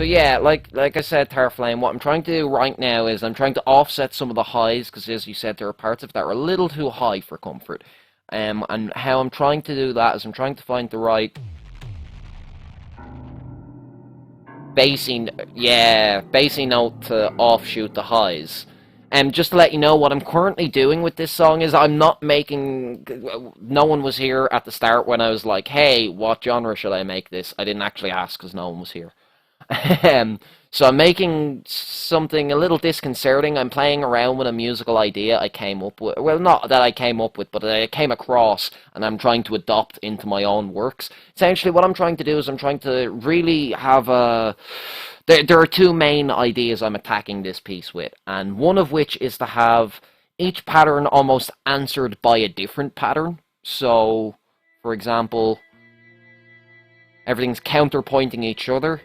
So yeah, like I said, Tarflame, what I'm trying to do right now is I'm trying to offset some of the highs, because as you said, there are parts of it that are a little too high for comfort. And how I'm trying to do that is I'm trying to find the right bassy note to offshoot the highs. And just to let you know, what I'm currently doing with this song is I'm not making... No one was here at the start when I was like, hey, what genre should I make this? I didn't actually ask because no one was here. So I'm making something a little disconcerting. I'm playing around with a musical idea I came up with. Well, not that I came up with, but I came across, and I'm trying to adopt into my own works. Essentially, what I'm trying to do is I'm trying to really have a... There are two main ideas I'm attacking this piece with, and one of which is to have each pattern almost answered by a different pattern. So, for example, everything's counterpointing each other.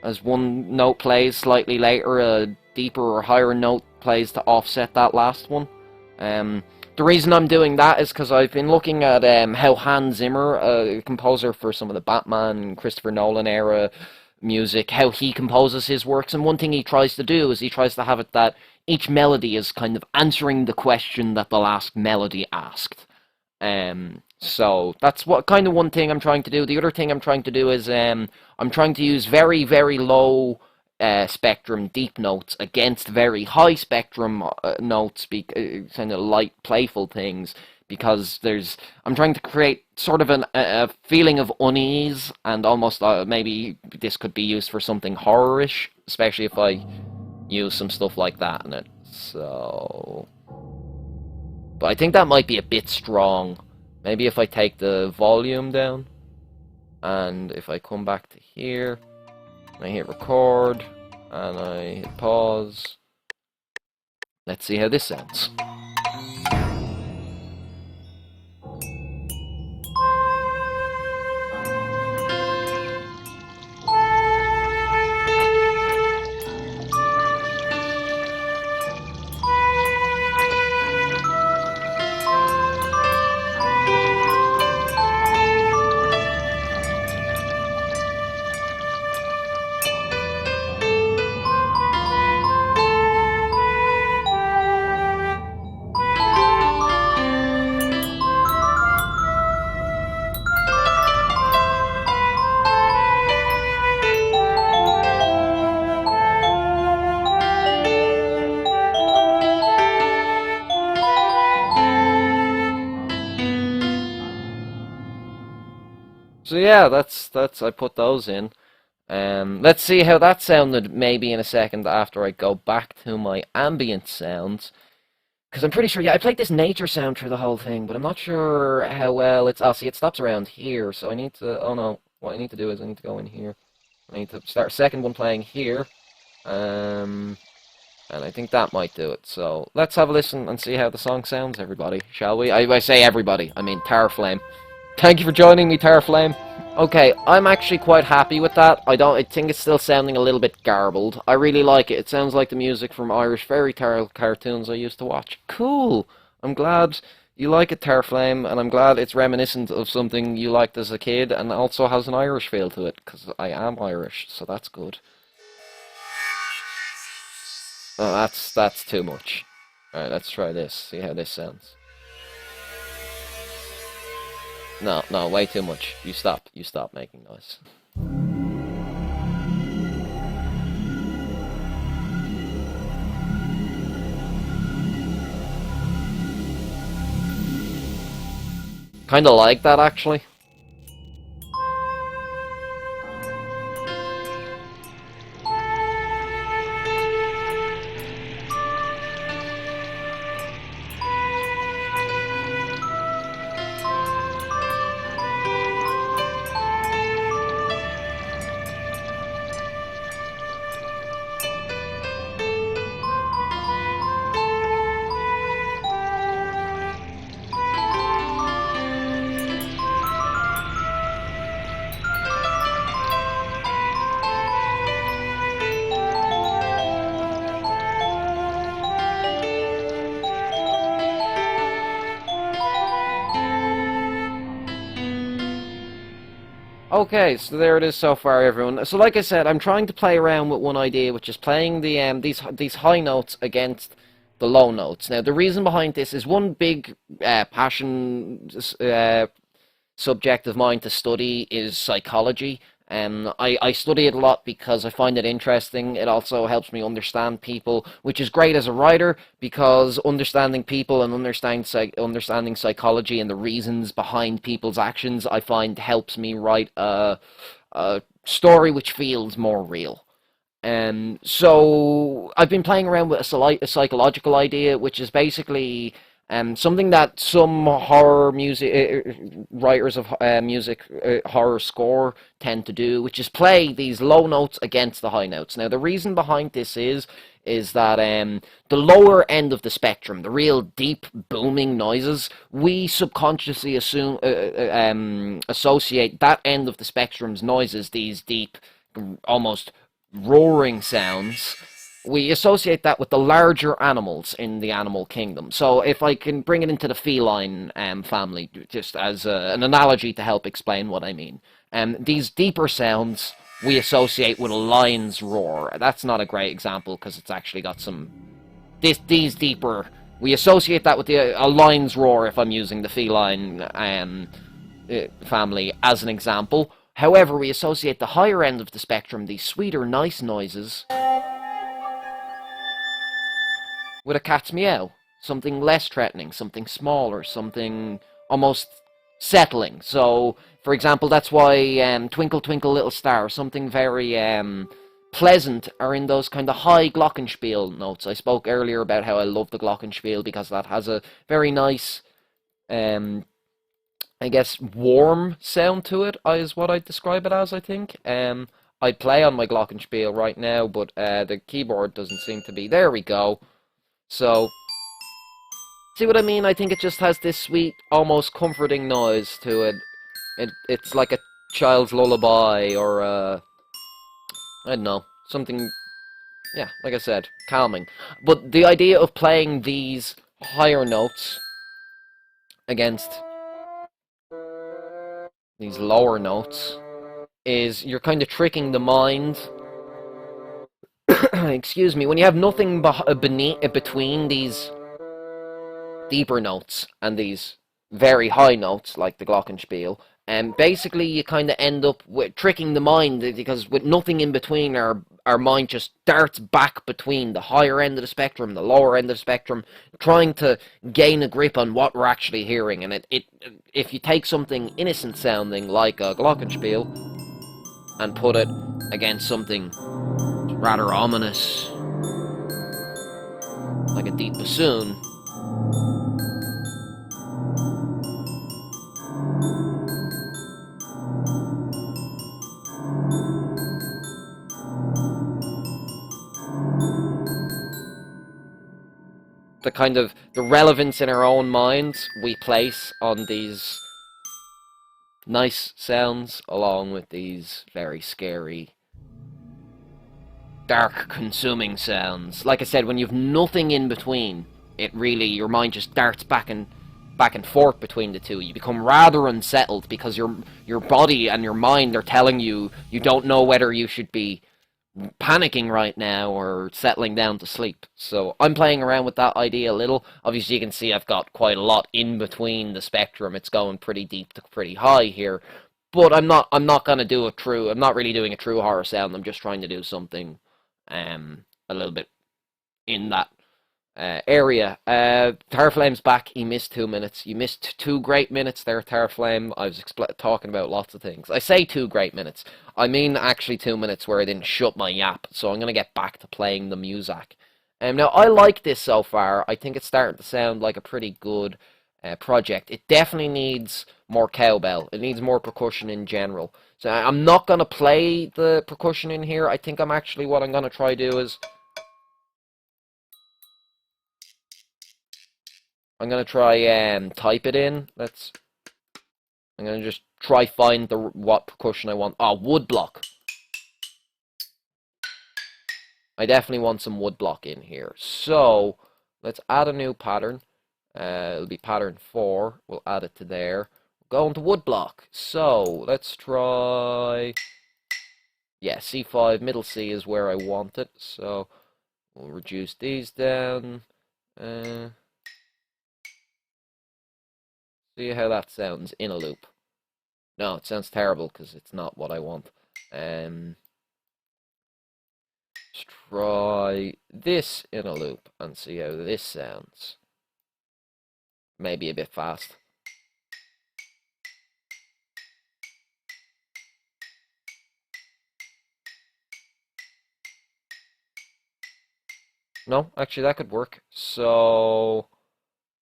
As one note plays slightly later, a deeper or higher note plays to offset that last one. The reason I'm doing that is because I've been looking at how Hans Zimmer, a composer for some of the Batman and Christopher Nolan era music, how he composes his works, and one thing he tries to do is he tries to have it that each melody is kind of answering the question that the last melody asked. So that's what kind of one thing I'm trying to do. The other thing I'm trying to do is I'm trying to use very, very low spectrum deep notes against very high spectrum notes, kind of light, playful things, because I'm trying to create sort of a feeling of unease, and almost maybe this could be used for something horrorish, especially if I use some stuff like that in it. So, but I think that might be a bit strong. Maybe if I take the volume down, and if I come back to here, and I hit record, and I hit pause, let's see how this sounds. So yeah, that's I put those in. Let's see how that sounded maybe in a second after I go back to my ambient sounds. Because I'm pretty sure, yeah, I played this nature sound through the whole thing, but I'm not sure how well it's... Oh, see, it stops around here, so I need to... Oh no, what I need to do is I need to go in here. I need to start a second one playing here. And I think that might do it. So let's have a listen and see how the song sounds, everybody, shall we? I say everybody, I mean Tarflame. Thank you for joining me, Tarflame. Okay, I'm actually quite happy with that. I think it's still sounding a little bit garbled. I really like it. It sounds like the music from Irish fairy tale cartoons I used to watch. Cool! I'm glad you like it, Tarflame, and I'm glad it's reminiscent of something you liked as a kid, and also has an Irish feel to it, because I am Irish, so that's good. Oh, that's too much. Alright, let's try this, see how this sounds. No, way too much. You stop making noise. Kinda like that, actually. Okay, so there it is so far, everyone. So, like I said, I'm trying to play around with one idea, which is playing these high notes against the low notes. Now, the reason behind this is one big passion subject of mine to study is psychology. I study it a lot because I find it interesting. It also helps me understand people, which is great as a writer because understanding people and understanding psychology and the reasons behind people's actions, I find helps me write a story which feels more real. So I've been playing around with a psychological idea, which is basically something that some horror music writers of music horror score tend to do, which is play these low notes against the high notes. Now, the reason behind this is that the lower end of the spectrum, the real deep booming noises, we subconsciously associate that end of the spectrum's noises, these deep, almost roaring sounds, we associate that with the larger animals in the animal kingdom. So if I can bring it into the feline family, just as an analogy to help explain what I mean, these deeper sounds we associate with a lion's roar. That's not a great example because it's actually got some... These deeper... We associate that with a lion's roar if I'm using the feline family as an example. However, we associate the higher end of the spectrum, these sweeter, nice noises, with a cat's meow. Something less threatening, something smaller, something almost settling. So, for example, that's why Twinkle Twinkle Little Star, something very pleasant, are in those kind of high glockenspiel notes. I spoke earlier about how I love the glockenspiel because that has a very nice... I guess warm sound to it is what I'd describe it as, I think. I'd play on my glockenspiel right now, but the keyboard doesn't seem to be. There we go. So, see what I mean? I think it just has this sweet, almost comforting noise to it. It's like a child's lullaby, or I don't know, something, yeah, like I said, calming. But the idea of playing these higher notes against these lower notes is you're kind of tricking the mind. Excuse me, when you have nothing between these deeper notes and these very high notes like the glockenspiel, and basically you kind of end up with tricking the mind, because with nothing in between, our mind just darts back between the higher end of the spectrum, the lower end of the spectrum, trying to gain a grip on what we're actually hearing. And if you take something innocent sounding like a glockenspiel and put it against something rather ominous like a deep bassoon, the relevance in our own minds we place on these nice sounds along with these very scary, dark, consuming sounds. Like I said, when you've nothing in between, it really, your mind just darts back and forth between the two. You become rather unsettled because your body and your mind are telling you you don't know whether you should be panicking right now or settling down to sleep. So I'm playing around with that idea a little. Obviously you can see I've got quite a lot in between the spectrum. It's going pretty deep to pretty high here. But I'm not gonna do I'm not really doing a true horror sound. I'm just trying to do something a little bit in that area. Tarflame's back. He missed 2 minutes. You missed 2 great minutes there, Tarflame. I was talking about lots of things. I say 2 great minutes. I mean actually 2 minutes where I didn't shut my yap. So I'm going to get back to playing the music. Now, I like this so far. I think it's starting to sound like a pretty good project. It definitely needs more cowbell. It needs more percussion in general. So I'm not going to play the percussion in here. I think what I'm going to try to do is I'm gonna try type it in. I'm gonna just try find what percussion I want. Oh, woodblock. I definitely want some woodblock in here. So let's add a new pattern. It'll be pattern 4. We'll add it to there. going to woodblock. So, let's try... Yeah, C5, middle C is where I want it. So, we'll reduce these down. See how that sounds in a loop. No, it sounds terrible because it's not what I want. Let's try this in a loop and see how this sounds. Maybe a bit fast. No, actually that could work. So,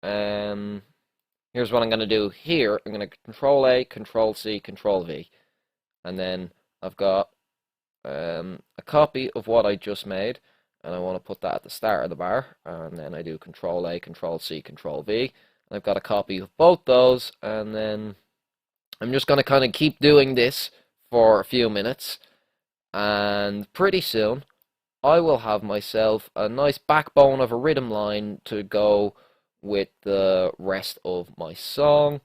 here's what I'm going to do here. I'm going to Control A, Control C, Control V. And then I've got a copy of what I just made. And I want to put that at the start of the bar. And then I do Control A, Control C, Control V. And I've got a copy of both those. And then I'm just going to kind of keep doing this for a few minutes. And pretty soon, I will have myself a nice backbone of a rhythm line to go with the rest of my song.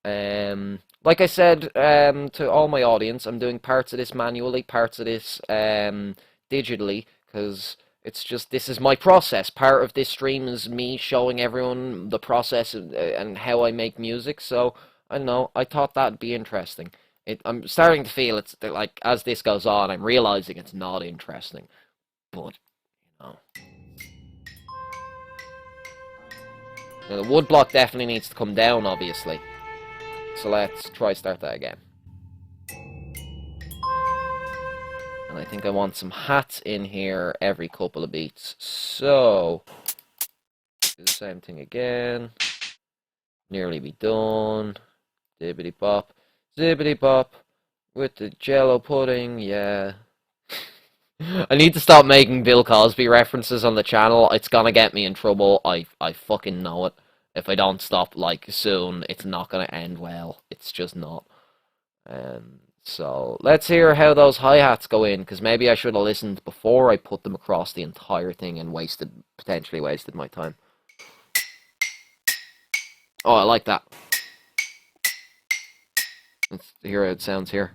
Like I said to all my audience, I'm doing parts of this manually, parts of this digitally, because it's just, this is my process. Part of this stream is me showing everyone the process and how I make music, so I don't know, I thought that'd be interesting. I'm starting to feel it's like, as this goes on, I'm realizing it's not interesting, but, you know. Now, the wood block definitely needs to come down, obviously. So let's try start that again. And I think I want some hats in here every couple of beats. So, do the same thing again. Nearly be done. Zibbity bop. Zibbity bop. With the jello pudding, yeah. I need to stop making Bill Cosby references on the channel. It's gonna get me in trouble. I fucking know it. If I don't stop, like, soon, it's not gonna end well. It's just not. So, let's hear how those hi-hats go in, because maybe I should have listened before I put them across the entire thing and potentially wasted my time. Oh, I like that. Let's hear how it sounds here.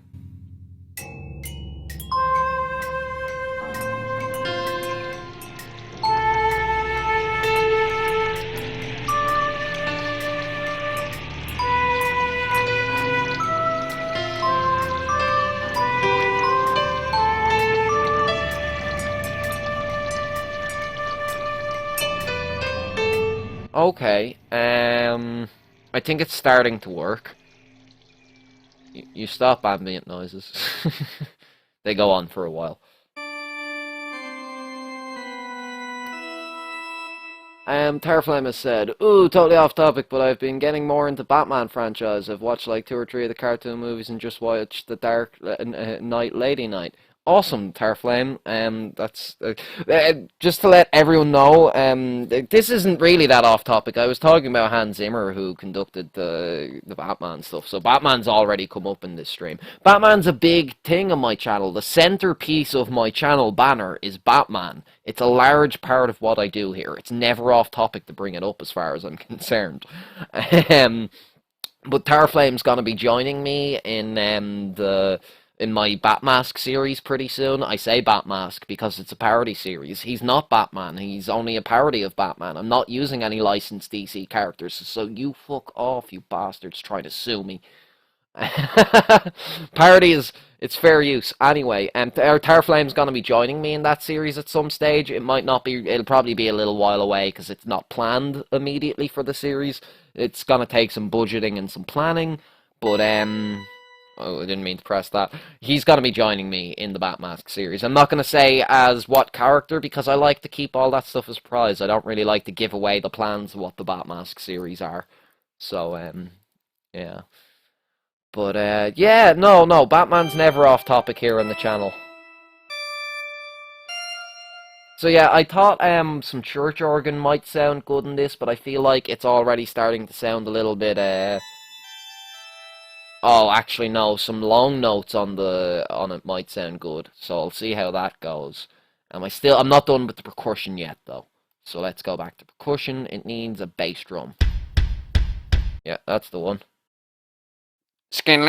Okay, I think it's starting to work. You stop ambient noises. They go on for a while. Terraflame has said, ooh, totally off topic, but I've been getting more into Batman franchise. I've watched like 2 or 3 of the cartoon movies and just watched The Dark Knight, Lady Knight. Awesome, Terraflame. That's just to let everyone know. This isn't really that off topic. I was talking about Hans Zimmer, who conducted the Batman stuff. So Batman's already come up in this stream. Batman's a big thing on my channel. The centerpiece of my channel banner is Batman. It's a large part of what I do here. It's never off topic to bring it up, as far as I'm concerned. But Terraflame's gonna be joining me in my Batmask series pretty soon. I say Batmask because it's a parody series. He's not Batman. He's only a parody of Batman. I'm not using any licensed DC characters, so you fuck off, you bastards trying to sue me. Parody it's fair use. Anyway, Terraflame's going to be joining me in that series at some stage. It'll probably be a little while away because it's not planned immediately for the series. It's going to take some budgeting and some planning, but oh, I didn't mean to press that. He's going to be joining me in the Batmask series. I'm not going to say as what character, because I like to keep all that stuff a surprise. I don't really like to give away the plans of what the Batmask series are. So, yeah. But, yeah, no, Batman's never off topic here on the channel. So, yeah, I thought some church organ might sound good in this, but I feel like it's already starting to sound a little bit, Oh, actually, no. Some long notes on it might sound good. So I'll see how that goes. I'm not done with the percussion yet, though. So let's go back to percussion. It needs a bass drum. Yeah, that's the one. Skin